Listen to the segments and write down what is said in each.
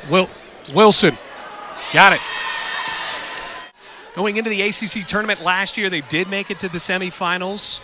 Wilson. Got it. Going into the ACC tournament last year, they did make it to the semifinals.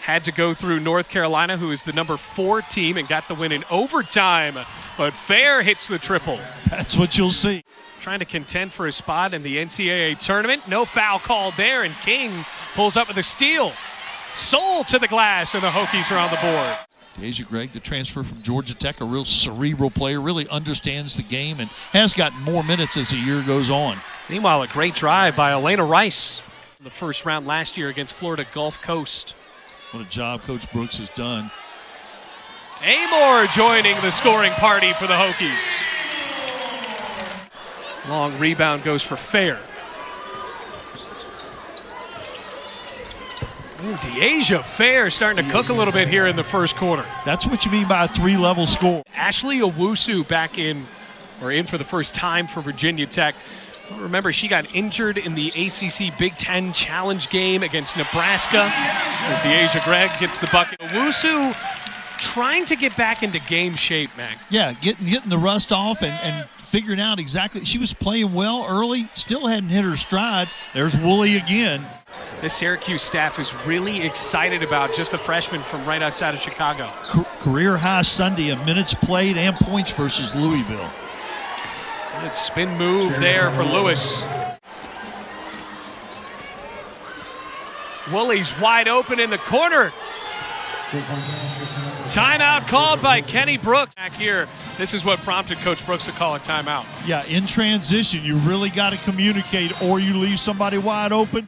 Had to go through North Carolina, who is the number 4 team, and got the win in overtime. But Fair hits the triple. That's what you'll see. Trying to contend for a spot in the NCAA tournament. No foul called there, and King pulls up with a steal. Soul to the glass, and the Hokies are on the board. Dyaisha Gregg, the transfer from Georgia Tech, a real cerebral player, really understands the game and has gotten more minutes as the year goes on. Meanwhile, a great drive by Elena Rice in the first round last year against Florida Gulf Coast. What a job Coach Brooks has done. Amor joining the scoring party for the Hokies. Long rebound goes for Fair. Dyaisha Fair starting to cook a little bit here in the first quarter. That's what you mean by a 3-level score. Ashley Owusu back in for the first time for Virginia Tech. Remember, she got injured in the ACC Big Ten Challenge game against Nebraska as Dyaisha Gregg gets the bucket. Owusu trying to get back into game shape, Mac. Yeah, getting the rust off and figuring out exactly. She was playing well early, still hadn't hit her stride. There's Woolley again. This Syracuse staff is really excited about just the freshman from right outside of Chicago. Career high Sunday in minutes played and points versus Louisville. Good spin move there for Lewis. Woolley's wide open in the corner. Timeout called by Kenny Brooks. Back here, this is what prompted Coach Brooks to call a timeout. Yeah, in transition, you really got to communicate or you leave somebody wide open.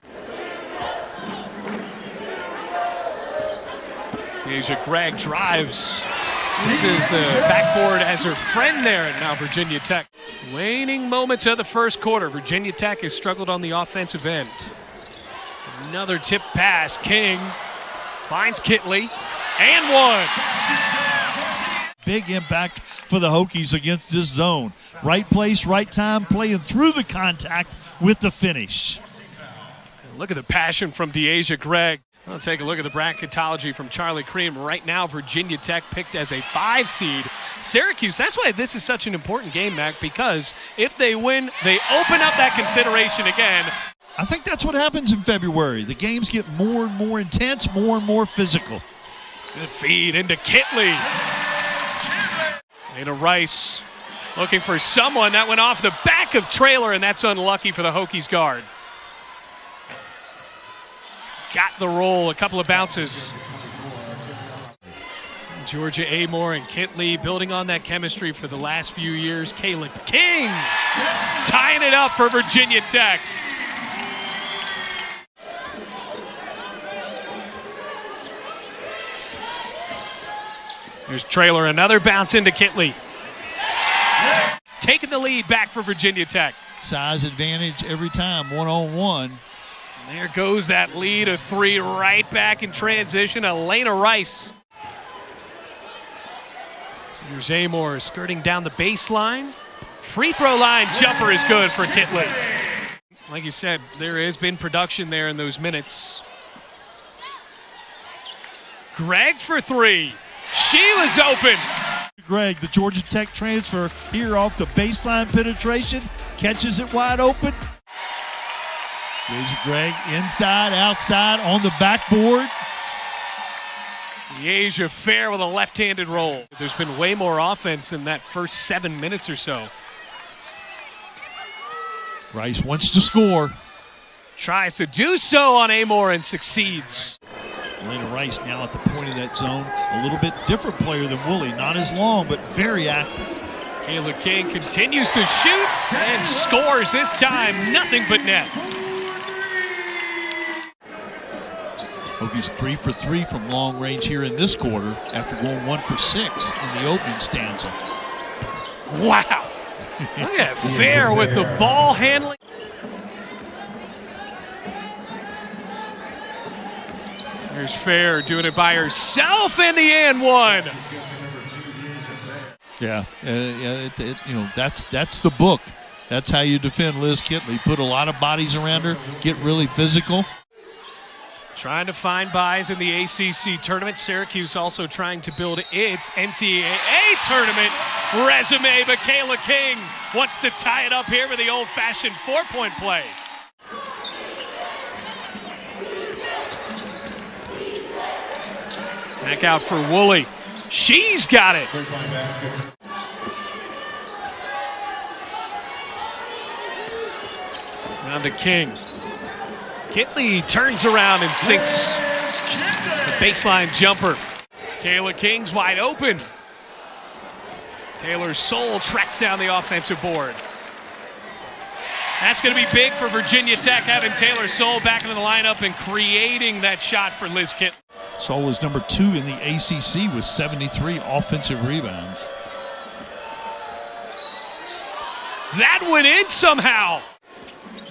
Dyaisha Gregg drives. Uses the backboard as her friend there, and now Virginia Tech. Waning moments of the first quarter. Virginia Tech has struggled on the offensive end. Another tip pass. King finds Kitley, and one. Big impact for the Hokies against this zone. Right place, right time, playing through the contact with the finish. Look at the passion from Dyaisha Gregg. Let's take a look at the bracketology from Charlie Cream. Right now, Virginia Tech picked as a 5 seed. Syracuse, that's why this is such an important game, Mac, because if they win, they open up that consideration again. I think that's what happens in February. The games get more and more intense, more and more physical. Good feed into Kitley. Elena Rice looking for someone. That went off the back of Traylor, and that's unlucky for the Hokies guard. Got the roll, a couple of bounces. Georgia Amor and Kitley building on that chemistry for the last few years. Cayla King tying it up for Virginia Tech. There's Traylor, another bounce into Kitley. Taking the lead back for Virginia Tech. Size advantage every time, one-on-one. There goes that lead of 3 right back in transition. Elena Rice. Here's Amor skirting down the baseline. Free throw line jumper is good for Kitley. Like you said, there has been production there in those minutes. Gregg for 3. She was open. Gregg, the Georgia Tech transfer, here off the baseline penetration, catches it wide open. Dyaisha Gregg inside, outside, on the backboard. Dyaisha Fair with a left-handed roll. There's been way more offense in that first 7 minutes or so. Rice wants to score. Tries to do so on Amor and succeeds. Elena Rice now at the point of that zone. A little bit different player than Woolley. Not as long, but very active. Cayla King continues to shoot and scores this time. Nothing but net. Hokies 3 for 3 from long range here in this quarter after going 1 for 6 in the opening stanza. Wow. Look at Fair with the ball handling. There's Fair doing it by herself in the and one. Yeah, that's the book. That's how you defend Liz Kitley. Put a lot of bodies around her, get really physical. Trying to find buys in the ACC tournament. Syracuse also trying to build its NCAA tournament resume, but Cayla King wants to tie it up here with the old-fashioned four-point play. Back out for Woolley. She's got it. Down to King. Kitley turns around and sinks the baseline jumper. Cayla King's wide open. Taylor Soule tracks down the offensive board. That's going to be big for Virginia Tech, having Taylor Soule back into the lineup and creating that shot for Liz Kitley. Soule is number 2 in the ACC with 73 offensive rebounds. That went in somehow.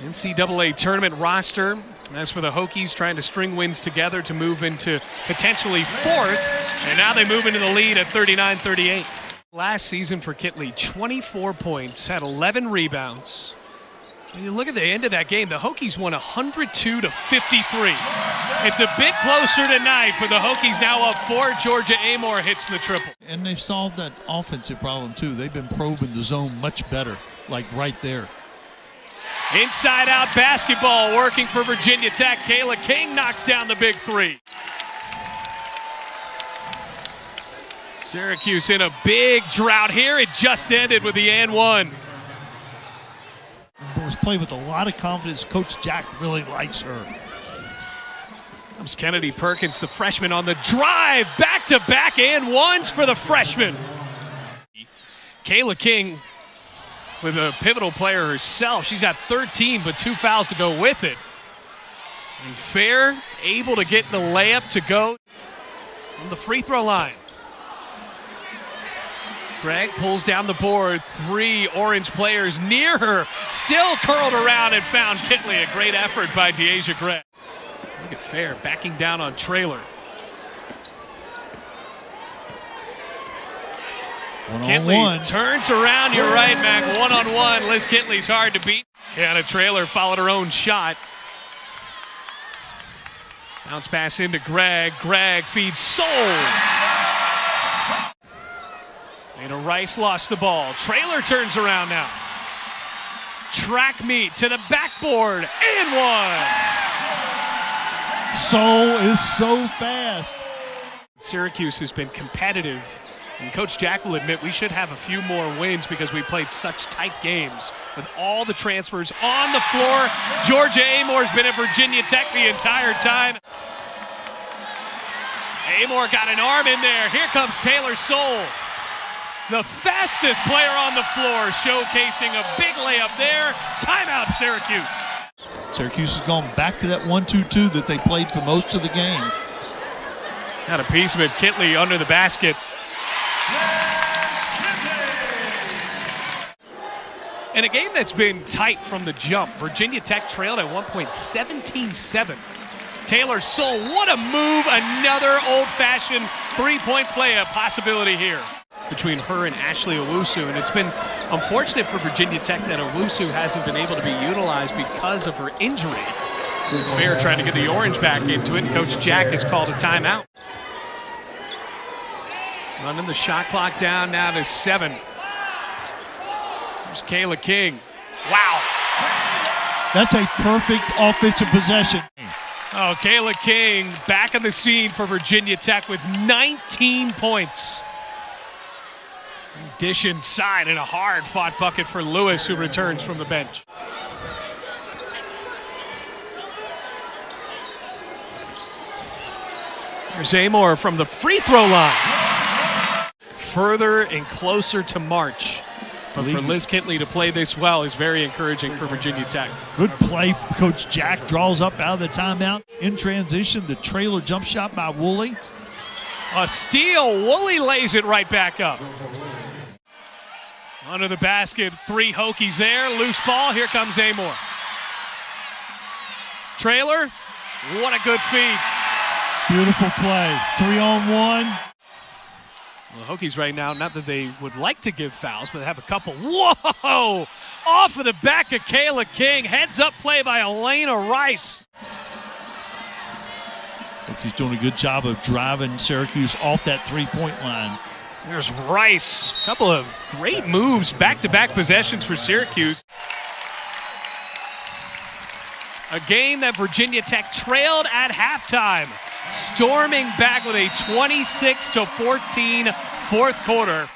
NCAA tournament roster. As for the Hokies, trying to string wins together to move into potentially 4th. And now they move into the lead at 39-38. Last season for Kitley, 24 points, had 11 rebounds. When you look at the end of that game, the Hokies won 102-53. It's a bit closer tonight, but the Hokies now up 4. Georgia Amor hits the triple. And they've solved that offensive problem, too. They've been probing the zone much better, like right there. Inside-out basketball working for Virginia Tech. Cayla King knocks down the big 3. Syracuse in a big drought here. It just ended with the and one. Was played with a lot of confidence. Coach Jack really likes her. Comes Kennedy Perkins, the freshman, on the drive. Back-to-back and ones for the freshman. Cayla King with a pivotal player herself. She's got 13, but 2 fouls to go with it. And Fair able to get the layup to go on the free throw line. Gregg pulls down the board. 3 orange players near her. Still curled around and found Kitley. A great effort by Dyaisha Fair. Look at Fair backing down on Traylor. Kitley turns around. You're right, Mac. One-on-one. Liz Kitley's hard to beat. Kiana Traylor followed her own shot. Bounce pass into Gregg. Gregg feeds Soule. Dana Rice lost the ball. Traylor turns around now. Track meet to the backboard. And one. Soule is so fast. Syracuse has been competitive. And Coach Jack will admit we should have a few more wins because we played such tight games with all the transfers on the floor. Georgia Amor's been at Virginia Tech the entire time. Amor got an arm in there. Here comes Taylor Soule. The fastest player on the floor, showcasing a big layup there. Timeout, Syracuse. Syracuse has gone back to that 1-2-2 that they played for most of the game. Got a piece of it. Kitley under the basket. In a game that's been tight from the jump, Virginia Tech trailed at 17-7. Taylor Soule, what a move. Another old-fashioned three-point play, a possibility here between her and Ashley Owusu. And it's been unfortunate for Virginia Tech that Owusu hasn't been able to be utilized because of her injury. Fair trying to get the orange back into it, and Coach Jack has called a timeout. Running the shot clock down now to 7. There's Cayla King. Wow. That's a perfect offensive possession. Oh, Cayla King back on the scene for Virginia Tech with 19 points. Dish inside and a hard-fought bucket for Lewis, who returns from the bench. There's Amor from the free throw line. Further and closer to March. But for Liz Kitley to play this well is very encouraging for Virginia Tech. Good play. Coach Jack draws up out of the timeout. In transition, the trailer jump shot by Woolley. A steal. Woolley lays it right back up. Under the basket, 3 Hokies there. Loose ball. Here comes Amor. Trailer. What a good feed. Beautiful play. 3-on-1. Well, the Hokies right now, not that they would like to give fouls, but they have a couple. Whoa! Off of the back of Cayla King. Heads up play by Elena Rice. He's doing a good job of driving Syracuse off that three-point line. There's Rice. A couple of great moves, back-to-back possessions for Syracuse. A game that Virginia Tech trailed at halftime, storming back with a 26-14 fourth quarter.